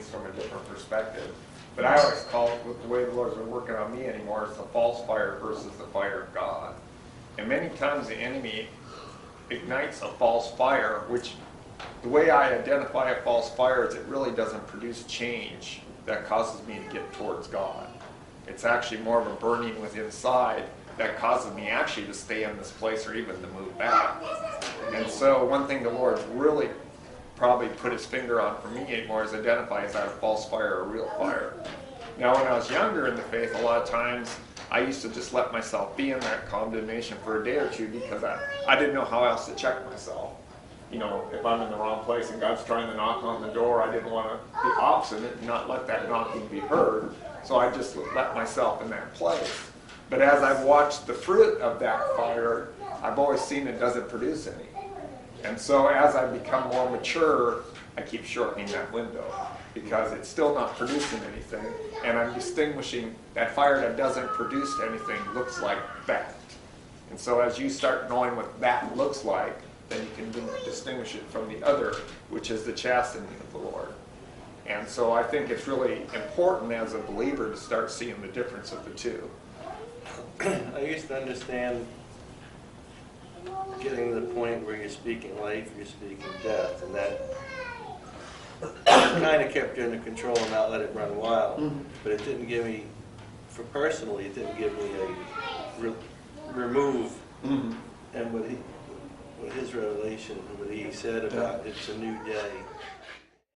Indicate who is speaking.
Speaker 1: things from a different perspective. But I always call it, with the way the Lord's been working on me anymore, it's the false fire versus the fire of God. And many times the enemy ignites a false fire, which the way I identify a false fire is it really doesn't produce change that causes me to get towards God. It's actually more of a burning within inside that causes me actually to stay in this place or even to move back. And so one thing the Lord's really probably put his finger on for me anymore is identify, is that a false fire or a real fire? Now when I was younger in the faith, a lot of times I used to just let myself be in that condemnation for a day or two because I didn't know how else to check myself. You know, if I'm in the wrong place and God's trying to knock on the door, I didn't want to be obstinate and not let that knocking be heard. So I just let myself in that place. But as I've watched the fruit of that fire, I've always seen it doesn't produce any. And so as I become more mature, I keep shortening that window because it's still not producing anything. And I'm distinguishing that fire that doesn't produce anything looks like that. And so as you start knowing what that looks like, then you can distinguish it from the other, which is the chastening of the Lord. And so I think it's really important as a believer to start seeing the difference of the two.
Speaker 2: I used to understand getting to the point where you're speaking life, you're speaking death, and that kind of kept you under control and not let it run wild. Mm-hmm. But it didn't give me, for personally, it didn't give me a remove. Mm-hmm. And what his revelation, what he said about it's a new day.